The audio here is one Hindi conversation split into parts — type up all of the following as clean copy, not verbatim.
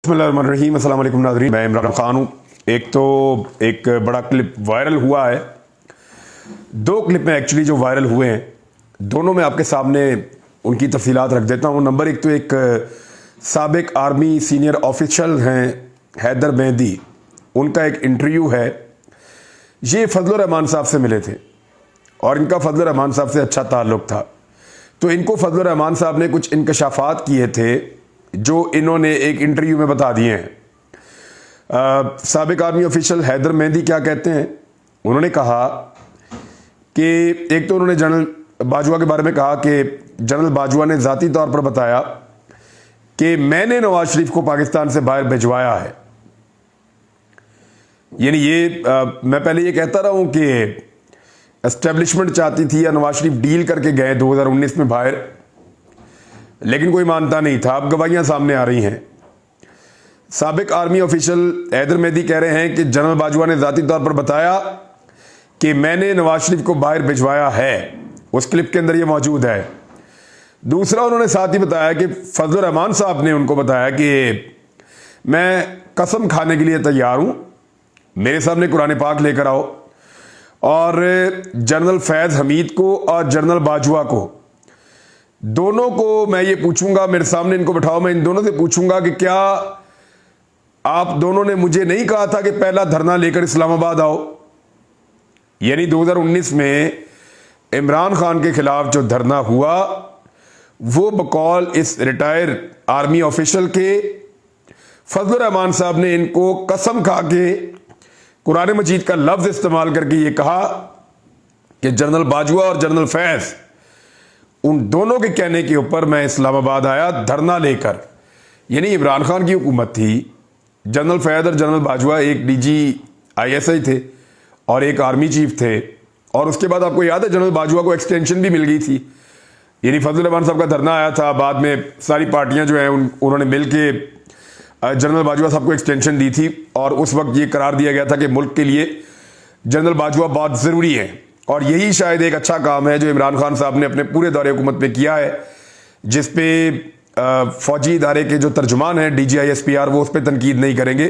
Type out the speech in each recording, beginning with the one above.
बिस्मिल्लाहिर्रहमानिर्रहीम। अस्सलाम वालेकुम नाज़रीन, मैं इमरान खान हूँ। एक बड़ा क्लिप वायरल हुआ है। दो क्लिप में एक्चुअली जो वायरल हुए हैं, दोनों में आपके सामने उनकी तफसीलात रख देता हूँ। नंबर एक तो एक साबिक आर्मी सीनियर ऑफिशियल हैं हैदर मेहदी, उनका एक इंटरव्यू है। ये फजलुर रहमान साहब से मिले थे और इनका फजलुर रहमान साहब से अच्छा ताल्लुक़ था, तो इनको फजलुर रहमान साहब ने कुछ इंकशाफात किए थे जो इन्होंने एक इंटरव्यू में बता दिए हैं। साबिक आर्मी ऑफिशियल हैदर मेहदी क्या कहते हैं, उन्होंने कहा कि एक तो उन्होंने जनरल बाजवा के बारे में कहा कि जनरल बाजवा ने ज़ाती तौर पर बताया कि मैंने नवाज शरीफ को पाकिस्तान से बाहर भिजवाया है। यानी मैं पहले ये कहता रहा हूं कि एस्टेब्लिशमेंट चाहती थी या नवाज शरीफ डील करके गए 2019 में बाहर, लेकिन कोई मानता नहीं था। अब गवाहियां सामने आ रही हैं। साबिक आर्मी ऑफिशियल हैदर मेहदी कह रहे हैं कि जनरल बाजवा ने ज़ाती तौर पर बताया कि मैंने नवाज शरीफ को बाहर भिजवाया है। उस क्लिप के अंदर ये मौजूद है। दूसरा, उन्होंने साथ ही बताया कि फजलुर रहमान साहब ने उनको बताया कि मैं कसम खाने के लिए तैयार हूं, मेरे सामने कुरान पाक लेकर आओ और जनरल फैज़ हमीद को और जनरल बाजवा को, दोनों को मैं ये पूछूंगा, मेरे सामने इनको बिठाओ, मैं इन दोनों से पूछूंगा कि क्या आप दोनों ने मुझे नहीं कहा था कि पहला धरना लेकर इस्लामाबाद आओ। यानी 2019 में इमरान खान के खिलाफ जो धरना हुआ वो बकौल इस रिटायर आर्मी ऑफिशियल के फजलुर रहमान साहब ने इनको कसम खा के कुरान मजीद का लफ्ज इस्तेमाल करके ये कहा कि जनरल बाजवा और जनरल फैज़, उन दोनों के कहने के ऊपर मैं इस्लामाबाद आया धरना लेकर। यानी इमरान खान की हुकूमत थी, जनरल फैज़ और जनरल बाजवा एक DGISI थे और एक आर्मी चीफ थे, और उसके बाद आपको याद है जनरल बाजवा को एक्सटेंशन भी मिल गई थी। यानी फजलुर रहमान साहब का धरना आया था, बाद में सारी पार्टियां जो हैं उन्होंने मिल के जनरल बाजवा साहब को एक्सटेंशन दी थी, और उस वक्त ये करार दिया गया था कि मुल्क के लिए जनरल बाजवा बहुत ज़रूरी है। और यही शायद एक अच्छा काम है जो इमरान खान साहब ने अपने पूरे दौरे हुकूमत में किया है, जिसपे फौजी इदारे के जो तर्जुमान हैं DGI-SPR वो उस पर तनकीद नहीं करेंगे।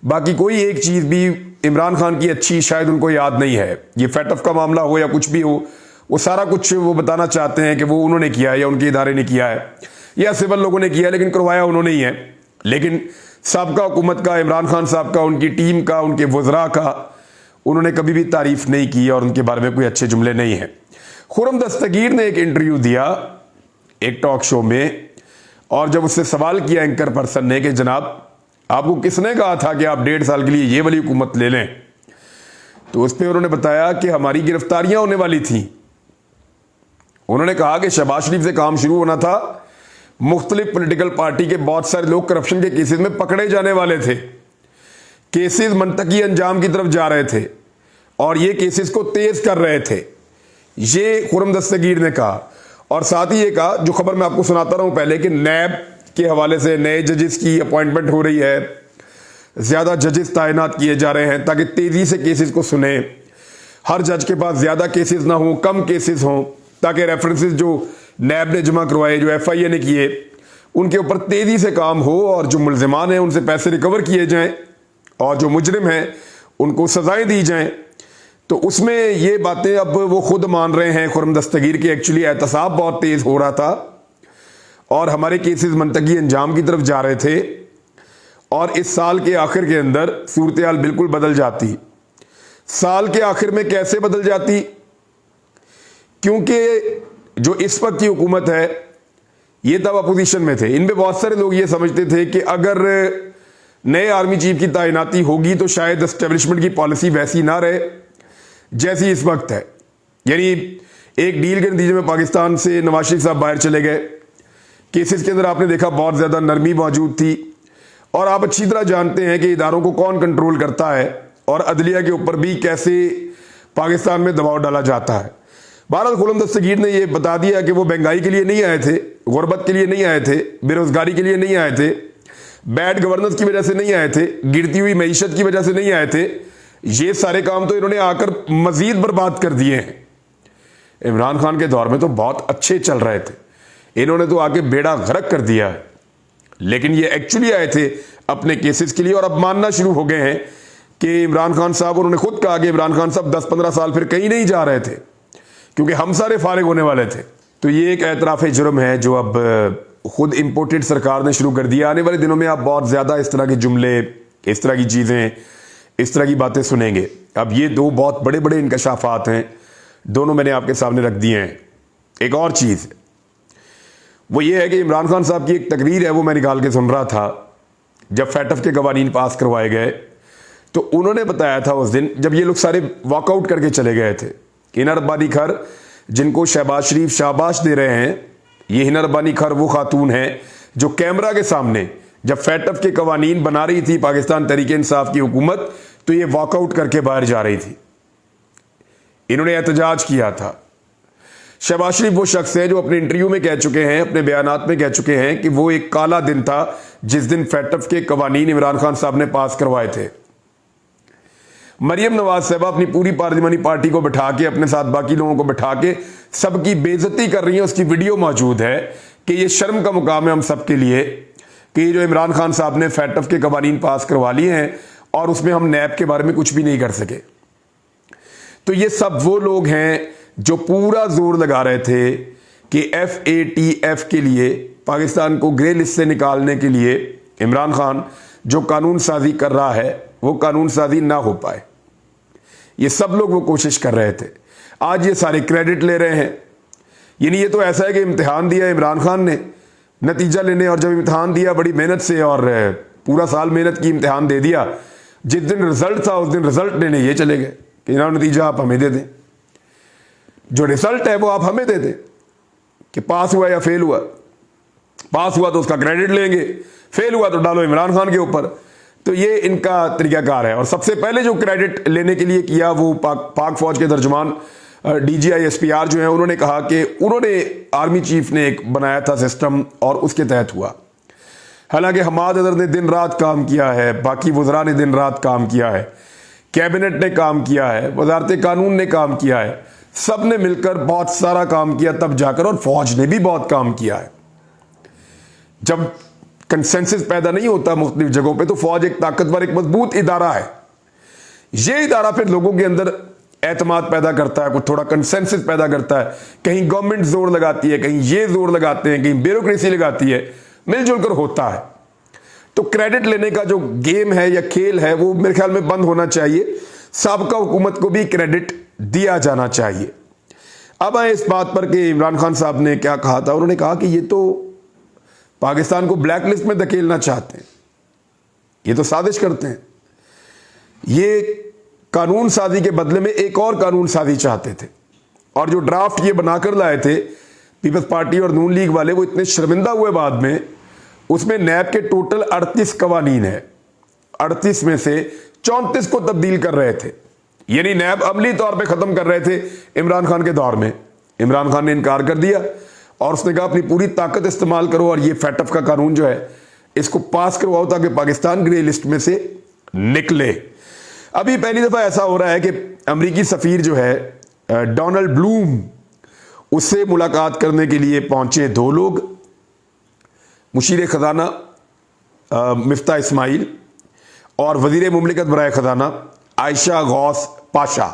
बाकी कोई एक चीज़ भी इमरान खान की अच्छी शायद उनको याद नहीं है। ये फैटफ का मामला हो या कुछ भी हो, वो सारा कुछ वो बताना चाहते हैं कि वो उन्होंने किया है या उनके इदारे ने किया है या सिविल लोगों ने किया है, लेकिन करवाया उन्होंने ही है। लेकिन साबका हुकूमत का, इमरान खान साहब का, उनकी टीम का, उनके वज़रा का उन्होंने कभी भी तारीफ नहीं की और उनके बारे में कोई अच्छे जुमले नहीं हैं। खुर्रम दस्तगीर ने एक इंटरव्यू दिया एक टॉक शो में, और जब उससे सवाल किया एंकर पर्सन ने कि जनाब आपको किसने कहा था कि आप 1.5 साल के लिए ये वाली हुकूमत ले लें, तो उस पर उन्होंने बताया कि हमारी गिरफ्तारियां होने वाली थी। उन्होंने कहा कि शहबाज शरीफ से काम शुरू होना था, मुख्तलिफ पॉलिटिकल पार्टी के बहुत सारे लोग करप्शन के केसेस में पकड़े जाने वाले थे, केसेस मंतकी अंजाम की तरफ जा रहे थे और ये केसेस को तेज कर रहे थे, ये खुर्रम दस्तगीर ने कहा। और साथ ही ये कहा, जो खबर मैं आपको सुनाता रहा हूं पहले, कि नैब के हवाले से नए जजेस की अपॉइंटमेंट हो रही है, ज्यादा जजेस तैनात किए जा रहे हैं ताकि तेजी से केसेस को सुने, हर जज के पास ज्यादा केसेस ना हो, कम केसेस हों, ताकि रेफरेंसेस जो नैब ने जमा करवाए, जो FIA ने किए, उनके ऊपर तेजी से काम हो और जो मुल्जिमान हैं उनसे पैसे रिकवर किए जाएं और जो मुजरिम हैं उनको सजाएं दी जाएं। तो उसमें ये बातें अब वो खुद मान रहे हैं खुर्रम दस्तगीर की एक्चुअली एहतसाब बहुत तेज हो रहा था और हमारे केसेस मंतकी अंजाम की तरफ जा रहे थे, और इस साल के आखिर के अंदर सूरत हाल बिल्कुल बदल जाती। साल के आखिर में कैसे बदल जाती? क्योंकि जो इस वक्त की हुकूमत है ये तब अपोजिशन में थे, इनमें बहुत सारे लोग ये समझते थे कि अगर नए आर्मी चीफ की तैनाती होगी तो शायद एस्टेब्लिशमेंट की पॉलिसी वैसी ना रहे जैसी इस वक्त है। यानी एक डील के नतीजे में पाकिस्तान से नवाज शरीफ साहब बाहर चले गए, केसेस के अंदर आपने देखा बहुत ज़्यादा नरमी मौजूद थी, और आप अच्छी तरह जानते हैं कि इदारों को कौन कंट्रोल करता है और अदलिया के ऊपर भी कैसे पाकिस्तान में दबाव डाला जाता है। बहरहाल खुर्रम दस्तगीर ने यह बता दिया कि वो महंगाई के लिए नहीं आए थे, गुर्बत के लिए नहीं आए थे, बेरोजगारी के लिए नहीं आए थे, बैड गवर्नेंस की वजह से नहीं आए थे, गिरती हुई मईशत की वजह से नहीं आए थे। ये सारे काम तो इन्होंने आकर मजीद बर्बाद कर दिए हैं। इमरान खान के दौर में तो बहुत अच्छे चल रहे थे, इन्होंने तो आके बेड़ा गर्क कर दिया है। लेकिन ये एक्चुअली आए थे अपने केसेस के लिए, और अब मानना शुरू हो गए हैं कि इमरान खान साहब, उन्होंने खुद कहा कि इमरान खान साहब 10-15 साल फिर कहीं नहीं जा रहे थे क्योंकि हम सारे फारिग होने वाले थे। तो ये एक एतराफ़ जुर्म है जो अब खुद इम्पोर्टेड सरकार ने शुरू कर दिया। आने वाले दिनों में आप बहुत ज़्यादा इस तरह के जुमले, इस तरह की चीज़ें, इस तरह की बातें सुनेंगे। अब ये दो बहुत बड़े बड़े इंकशाफात हैं, दोनों मैंने आपके सामने रख दिए हैं। एक और चीज़ वो ये है कि इमरान खान साहब की एक तकरीर है, वो मैं निकाल के सुन रहा था। जब फैटफ के कवानीन पास करवाए गए तो उन्होंने बताया था उस दिन, जब ये लोग सारे वॉकआउट करके चले गए थे, हिना रब्बानी खर, जिनको शहबाज शरीफ शाबाश दे रहे हैं, ये हिना रब्बानी खर वो खातून है जो कैमरा के सामने जब फैटफ के कवानीन बना रही थी पाकिस्तान तहरीक इंसाफ की हुकूमत, तो ये वॉकआउट करके बाहर जा रही थी। इन्होंने एहतजाज किया था। शहबाज शरीफ वो शख्स है जो अपने इंटरव्यू में कह चुके हैं, अपने बयानात में कह चुके हैं कि वो एक काला दिन था जिस दिन फैटफ के कवानीन इमरान खान साहब ने पास करवाए थे। मरियम नवाज साहबा अपनी पूरी पार्लिमानी पार्टी को बिठा के, अपने साथ बाकी लोगों को बिठा के सबकी बेइज्जती कर रही है। उसकी वीडियो मौजूद है कि ये शर्म का मुकाम है हम सब के लिए कि ये जो इमरान खान साहब ने फैटफ के कवानीन पास करवा लिए हैं और उसमें हम नैब के बारे में कुछ भी नहीं कर सके। तो ये सब वो लोग हैं जो पूरा जोर लगा रहे थे कि FATF के लिए, पाकिस्तान को ग्रे लिस्ट से निकालने के लिए इमरान खान जो कानून साजी कर रहा है वो कानून साजी ना हो पाए। ये सब लोग वो कोशिश कर रहे थे। आज ये सारे क्रेडिट ले रहे हैं। यानी ये तो ऐसा है कि इम्तिहान दिया इमरान खान ने नतीजा लेने, और जब इम्तिहान दिया बड़ी मेहनत से और पूरा साल मेहनत की, इम्तिहान दे दिया, जिस दिन रिजल्ट था उस दिन रिजल्ट लेने ये चले गए कि ना नतीजा आप हमें दे दें, जो रिजल्ट है वो आप हमें दे दें कि पास हुआ या फेल हुआ। पास हुआ तो उसका क्रेडिट लेंगे, फेल हुआ तो डालो इमरान खान के ऊपर। तो ये इनका तरीकाकार है। और सबसे पहले जो क्रेडिट लेने के लिए किया वो पाक फौज के तर्जुमान DGI SPR जो है, उन्होंने कहा कि उन्होंने आर्मी चीफ ने एक बनाया था सिस्टम और उसके तहत हुआ। हालांकि हमाद अदर ने दिन रात काम किया है, बाकी वज़रा ने दिन रात काम किया है, कैबिनेट ने काम किया है, वजारत कानून ने काम किया है, सब ने मिलकर बहुत सारा काम किया तब जाकर, और फौज ने भी बहुत काम किया है। जब कंसेंसस पैदा नहीं होता मुख्तलिफ जगहों पे, तो फौज एक ताकतवर, एक मजबूत इदारा है। ये इदारा फिर लोगों के अंदर एतमाद पैदा करता है, कुछ थोड़ा कंसेंसस पैदा करता है। कहीं गवर्नमेंट जोर लगाती है, कहीं ये जोर लगाते हैं, कहीं ब्यूरोक्रेसी लगाती है, मिलजुल कर होता है। तो क्रेडिट लेने का जो गेम है या खेल है वो मेरे ख्याल में बंद होना चाहिए। साबका हुकूमत को भी क्रेडिट दिया जाना चाहिए। अब आए इस बात पर कि इमरान खान साहब ने क्या कहा था। उन्होंने कहा कि ये तो पाकिस्तान को ब्लैक लिस्ट में धकेलना चाहते हैं, ये तो साजिश करते हैं। ये कानून साजी के बदले में एक और कानून साजी चाहते थे, और जो ड्राफ्ट ये बनाकर लाए थे पीपल्स पार्टी और नून लीग वाले, वो इतने शर्मिंदा हुए बाद में। उसमें नैब के टोटल 38 कवानीन है, 38 में से 34 को तब्दील कर रहे थे। यानी नैब अमली तौर पे खत्म कर रहे थे इमरान खान के दौर में। इमरान खान ने इनकार कर दिया और उसने कहा अपनी पूरी ताकत इस्तेमाल करो और ये फैटफ का कानून जो है इसको पास करवाओ ताकि पाकिस्तान ग्रे लिस्ट में से निकले। अभी पहली दफा ऐसा हो रहा है कि अमेरिकी सफीर जो है डोनाल्ड ब्लूम, उससे मुलाकात करने के लिए पहुंचे दो लोग, मुशीर खजाना मिफ्ता इस्माइल और वजीर मुमलिकत बराए खजाना आयशा गौस पाशा।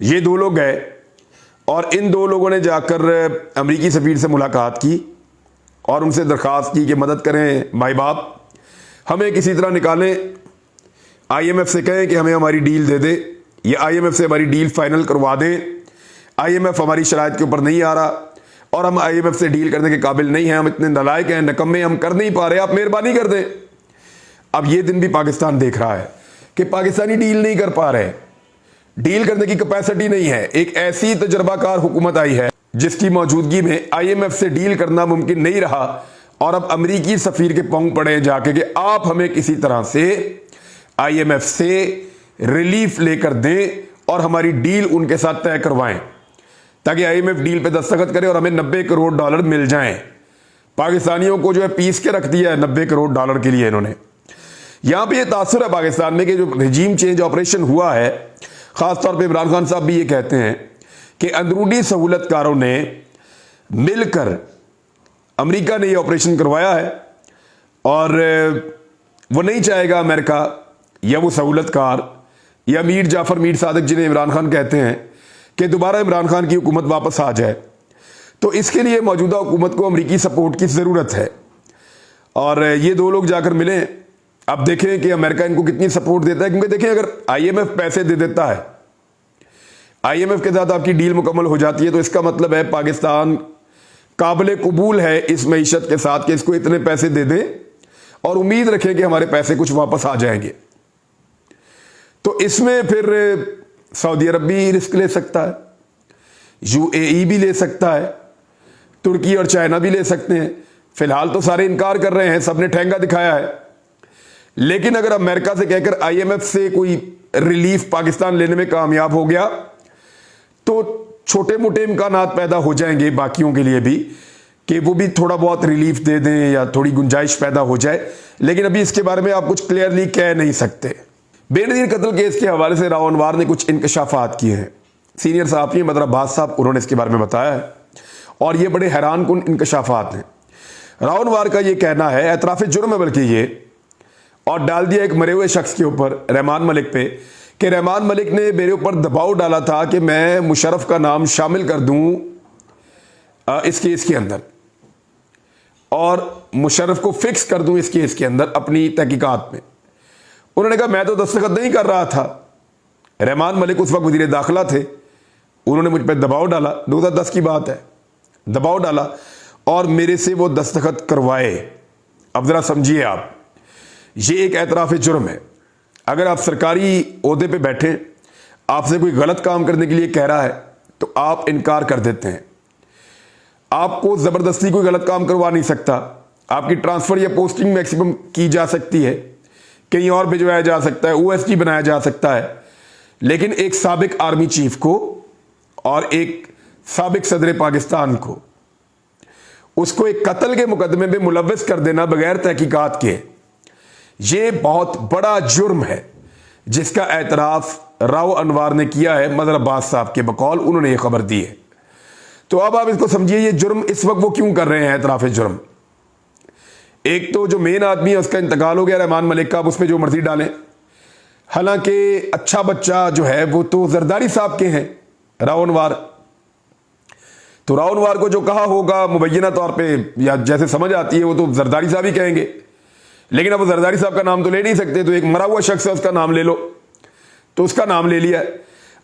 ये दो लोग गए और इन दो लोगों ने जाकर अमेरिकी सफीर से मुलाकात की और उनसे दरख्वास्त की कि मदद करें माई बाप, हमें किसी तरह निकालें, IMF से कहें कि हमें हमारी डील दे दे, या IMF से हमारी डील फाइनल करवा दें। IMF हमारी शराइत के ऊपर नहीं आ रहा और हम IMF से डील करने के काबिल नहीं हैं, हम इतने नालायक हैं, नकम्मे, हम कर नहीं पा रहे, आप मेहरबानी कर दें। अब ये दिन भी पाकिस्तान देख रहा है कि पाकिस्तानी डील नहीं कर पा रहे, डील करने की कैपेसिटी नहीं है। एक ऐसी तजर्बाकार हुकूमत आई है जिसकी मौजूदगी में IMF से डील करना मुमकिन नहीं रहा, और अब अमेरिकी सफीर के पांव पड़े जाके कि आप हमें किसी तरह से IMF से रिलीफ लेकर दें और हमारी डील उनके साथ तय करवाएं ताकि IMF डील पे दस्तखत करे और हमें $90 करोड़ मिल जाएं। पाकिस्तानियों को जो है पीस के रख दिया है $90 करोड़ के लिए इन्होंने। यहां पे ये तासुर है पाकिस्तान में कि जो रिजीम चेंज ऑपरेशन हुआ है, खासतौर पे इमरान खान साहब भी ये कहते हैं कि अंदरूनी सहूलतकारों ने मिलकर, अमेरिका ने ये ऑपरेशन करवाया है और वो नहीं चाहेगा अमेरिका या वो सहूलतकार या मीर जाफर मीर सादिक जिन्हें इमरान खान कहते हैं कि दोबारा इमरान खान की हुकूमत वापस आ जाए। तो इसके लिए मौजूदा हुकूमत को अमरीकी सपोर्ट की ज़रूरत है और ये दो लोग जाकर मिलें। अब देखें कि अमेरिका इनको कितनी सपोर्ट देता है, क्योंकि देखें अगर IMF पैसे दे देता है, IMF के साथ आपकी डील मुकम्मल हो जाती है, तो इसका मतलब है पाकिस्तान काबिल कबूल है इस मईशत के साथ कि इसको इतने पैसे दे दें और उम्मीद रखें कि हमारे पैसे कुछ वापस आ जाएंगे। तो इसमें फिर सऊदी अरब भी रिस्क ले सकता है, UAE भी ले सकता है, तुर्की और चाइना भी ले सकते हैं। फिलहाल तो सारे इनकार कर रहे हैं, सबने ठेंगा दिखाया है। लेकिन अगर अमेरिका से कहकर IMF से कोई रिलीफ पाकिस्तान लेने में कामयाब हो गया तो छोटे मोटे इम्कानात पैदा हो जाएंगे बाकियों के लिए भी कि वो भी थोड़ा बहुत रिलीफ दे दें या थोड़ी गुंजाइश पैदा हो जाए। लेकिन अभी इसके बारे में आप कुछ क्लियरली कह नहीं सकते। बेनज़ीर कत्ल केस के हवाले से राव अनवर ने कुछ इंकशाफात किए हैं। सीनियर सहाफ़ी बदर अब्बास साहब, उन्होंने इसके बारे में बताया है और ये बड़े हैरान कुन इंकशाफात हैं। राव अनवर का ये कहना है, एतराफ़ जुर्म है बल्कि ये, और डाल दिया एक मरे हुए शख्स के ऊपर, रहमान मलिक पे, कि रहमान मलिक ने मेरे ऊपर दबाव डाला था कि मैं मुशर्रफ का नाम शामिल कर दूं इस केस के अंदर और मुशर्रफ को फिक्स कर दूं इस केस के अंदर अपनी तहकीकात में। उन्होंने कहा मैं तो दस्तखत नहीं कर रहा था। रहमान मलिक उस वक्त वज़ीर दाखिला थे, उन्होंने मुझ पर दबाव डाला, 2010 की बात है, दबाव डाला और मेरे से वो दस्तखत करवाए। अब ज़रा समझिए आप, ये एक एतराफ़ जुर्म है। अगर आप सरकारी ओहदे पे बैठे, आपसे कोई गलत काम करने के लिए कह रहा है तो आप इनकार कर देते हैं। आपको ज़बरदस्ती कोई गलत काम करवा नहीं सकता। आपकी ट्रांसफ़र या पोस्टिंग मैक्सिमम की जा सकती है, कहीं और भिजवाया जा सकता है, OST बनाया जा सकता है, लेकिन एक साबिक आर्मी चीफ को और एक साबिक सदर पाकिस्तान को, उसको एक कत्ल के मुकदमे में मुलव्वस कर देना बगैर तहकीकात के, ये बहुत बड़ा जुर्म है जिसका एतराफ़ राव अनवर ने किया है बदर अब्बास साहब के बकौल, उन्होंने ये खबर दी है। तो अब आप इसको समझिए, ये जुर्म इस वक्त वो क्यों कर रहे हैं एतराफ़ जुर्म। एक तो जो मेन आदमी है उसका इंतकाल हो गया रहमान मलिक का, अब उसमें जो मर्जी डालें। हालांकि अच्छा बच्चा जो है वो तो जरदारी साहब के हैं, राव अनवर। तो राव अनवर को जो कहा होगा मुबैना तौर पे या जैसे समझ आती है वो तो जरदारी साहब ही कहेंगे, लेकिन अब वो जरदारी साहब का नाम तो ले नहीं सकते, तो एक मरा हुआ शख्स है उसका नाम ले लो, तो उसका नाम ले लिया।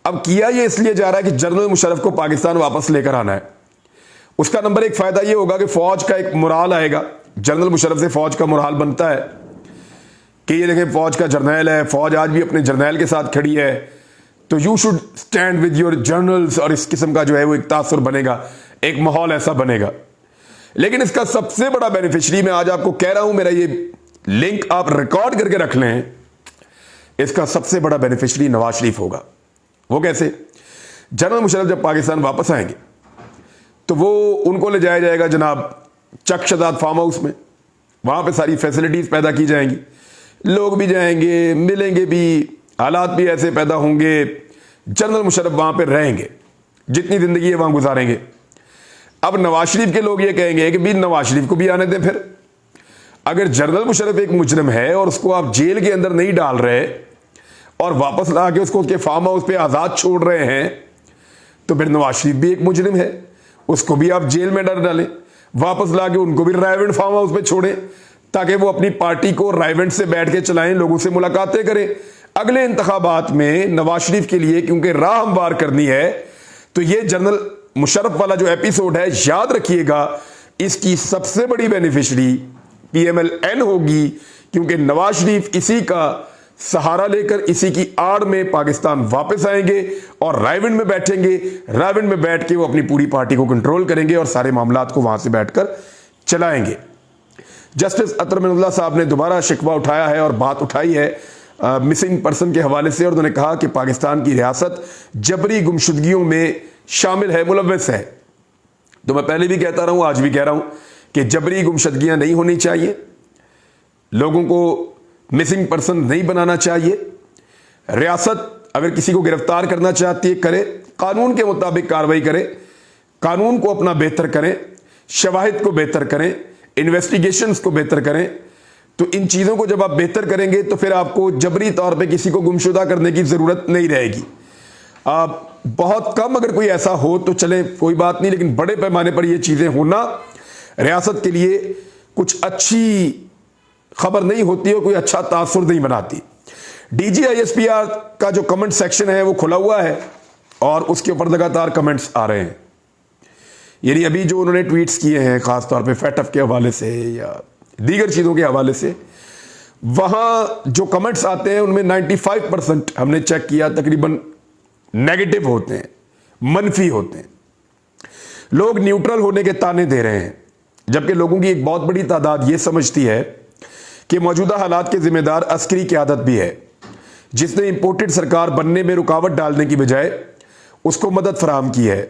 अब किया ये इसलिए जा रहा है कि जनरल मुशर्रफ को पाकिस्तान वापस लेकर आना है। उसका नंबर एक फ़ायदा ये होगा कि फ़ौज का एक मुराल आएगा, जनरल मुशर्रफ से फ़ौज का मुराल बनता है कि ये देखें फ़ौज का जर्नैल है, फ़ौज आज भी अपने जर्नैल के साथ खड़ी है, तो you should stand with your journals, और इस किस्म का जो है वो एक तासुर बनेगा, एक माहौल ऐसा बनेगा। लेकिन इसका सबसे बड़ा बेनिफिशरी, मैं आज आपको कह रहा हूं, मेरा ये लिंक आप रिकॉर्ड करके रख लें, इसका सबसे बड़ा बेनिफिशरी नवाज शरीफ होगा। वो कैसे? जनरल मुशर्रफ जब पाकिस्तान वापस आएंगे तो वो उनको ले जाया जाएगा जनाब चक शदाद फार्म हाउस में, वहां पे सारी फैसिलिटीज पैदा की जाएंगी, लोग भी जाएंगे, मिलेंगे भी, हालात भी ऐसे पैदा होंगे, जनरल मुशर्रफ वहां पे रहेंगे, जितनी जिंदगी है वहां गुजारेंगे। अब नवाज शरीफ के लोग ये कहेंगे कि भी नवाज शरीफ को भी आने दें। फिर अगर जनरल मुशर्रफ एक मुजरिम है और उसको आप जेल के अंदर नहीं डाल रहे और वापस ला के उसको उसके फार्म हाउस पे आज़ाद छोड़ रहे हैं, तो फिर नवाज शरीफ भी एक मुजरिम है, उसको भी आप जेल में डालें, वापस ला के उनको भी रायवेंट फार्म हाउस पे छोड़ें, ताकि वो अपनी पार्टी को रायवेंट से बैठ के चलाएं, लोगों से मुलाकातें करें। अगले इंतखाबात में नवाज शरीफ के लिए क्योंकि राह हमवार करनी है, तो ये जनरल मुशर्रफ वाला जो एपिसोड है, याद रखिएगा, इसकी सबसे बड़ी बेनिफिशरी PMLN होगी, क्योंकि नवाज शरीफ इसी का सहारा लेकर इसी की आड़ में पाकिस्तान वापस आएंगे और रायविंड में बैठेंगे। रायविंड में बैठ के वो अपनी पूरी पार्टी को कंट्रोल करेंगे और सारे मामलात को वहां से बैठकर चलाएंगे। जस्टिस अतर मिनुल्लाह साहब ने दोबारा शिकवा उठाया है और बात उठाई है मिसिंग पर्सन के हवाले से, और उन्होंने कहा कि पाकिस्तान की रियासत जबरी गुमशुदगियों में शामिल है, मुलव्वस है। तो मैं पहले भी कहता रहा हूं, आज भी कह रहा हूं कि जबरी गुमशुदगियां नहीं होनी चाहिए, लोगों को मिसिंग पर्सन नहीं बनाना चाहिए। रियासत अगर किसी को गिरफ्तार करना चाहती है, करे, कानून के मुताबिक कार्रवाई करे, कानून को अपना बेहतर करें, शवाहिद को बेहतर करें, इन्वेस्टिगेशंस को बेहतर करें, तो इन चीज़ों को जब आप बेहतर करेंगे तो फिर आपको जबरी तौर पे किसी को गुमशुदा करने की ज़रूरत नहीं रहेगी। आप बहुत कम अगर कोई ऐसा हो तो चले, कोई बात नहीं, लेकिन बड़े पैमाने पर ये चीज़ें होना रियासत के लिए कुछ अच्छी खबर नहीं होती और कोई अच्छा तासुर नहीं बनाती। DGISPR का जो कमेंट सेक्शन है वो खुला हुआ है और उसके ऊपर लगातार कमेंट्स आ रहे हैं। यानी अभी जो उन्होंने ट्वीट्स किए हैं खासतौर पे फैटफ के हवाले से या दीगर चीज़ों के हवाले से, वहाँ जो कमेंट्स आते हैं उनमें 95% हमने चेक किया तकरीबन नेगेटिव होते हैं, मनफी होते हैं। लोग न्यूट्रल होने के ताने दे रहे हैं, जबकि लोगों की एक बहुत बड़ी तादाद ये समझती है कि मौजूदा हालात के जिम्मेदार अस्करी क़यादत भी है, जिसने इंपोर्टेड सरकार बनने में रुकावट डालने की बजाय उसको मदद फराहम की है।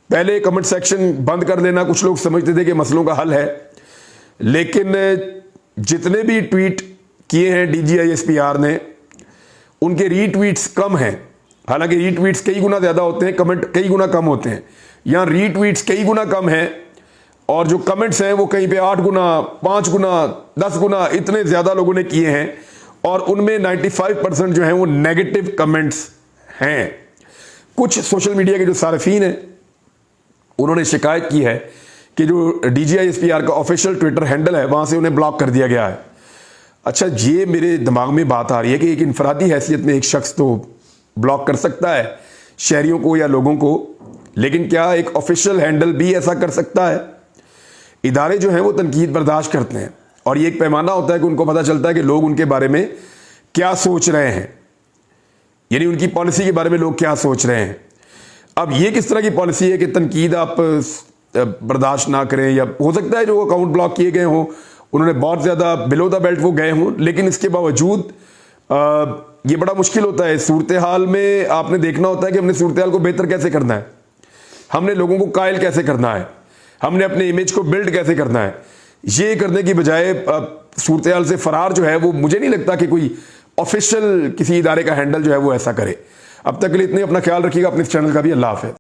पहले कमेंट सेक्शन बंद कर देना कुछ लोग समझते थे कि मसलों का हल है, लेकिन जितने भी ट्वीट किए हैं DGISPR ने, उनके रीट्वीट्स कम हैं। हालांकि रीट्वीट्स कई गुना ज़्यादा होते हैं, कमेंट कई गुना कम होते हैं। यहाँ रीट्वीट्स कई गुना कम हैं और जो कमेंट्स हैं वो कहीं पे 8 गुना, 5 गुना, 10 गुना इतने ज़्यादा लोगों ने किए हैं और उनमें 95% जो हैं वो नेगेटिव कमेंट्स हैं। कुछ सोशल मीडिया के जो सार्फिन हैं उन्होंने शिकायत की है कि जो DGISPR का ऑफिशियल ट्विटर हैंडल है वहाँ से उन्हें ब्लॉक कर दिया गया है। अच्छा, ये मेरे दिमाग में बात आ रही है कि एक इनफरादी हैसियत में एक शख्स तो ब्लॉक कर सकता है शहरियों को या लोगों को, लेकिन क्या एक ऑफिशियल हैंडल भी ऐसा कर सकता है? इदारे जो हैं वो तनकीद बर्दाश्त करते हैं और ये एक पैमाना होता है कि उनको पता चलता है कि लोग उनके बारे में क्या सोच रहे हैं, यानी उनकी पॉलिसी के बारे में लोग क्या सोच रहे हैं। अब ये किस तरह की पॉलिसी है कि तनकीद आप बर्दाश्त ना करें, या हो सकता है जो अकाउंट ब्लॉक किए गए हों उन्होंने बहुत ज़्यादा बिलो द बेल्ट वो गए हों, लेकिन इसके बावजूद ये बड़ा मुश्किल होता है। सूरत हाल में आपने देखना होता है कि हमने सूरत हाल को बेहतर कैसे करना है, हमने लोगों को कायल कैसे करना है, हमने अपने इमेज को बिल्ड कैसे करना है। ये करने की बजाय सूरत हाल से फरार जो है वो मुझे नहीं लगता कि कोई ऑफिशियल किसी इदारे का हैंडल जो है वो ऐसा करे। अब तक के लिए इतने, अपना ख्याल रखिएगा, अपने चैनल का भी। अल्लाह हाफ़िज़।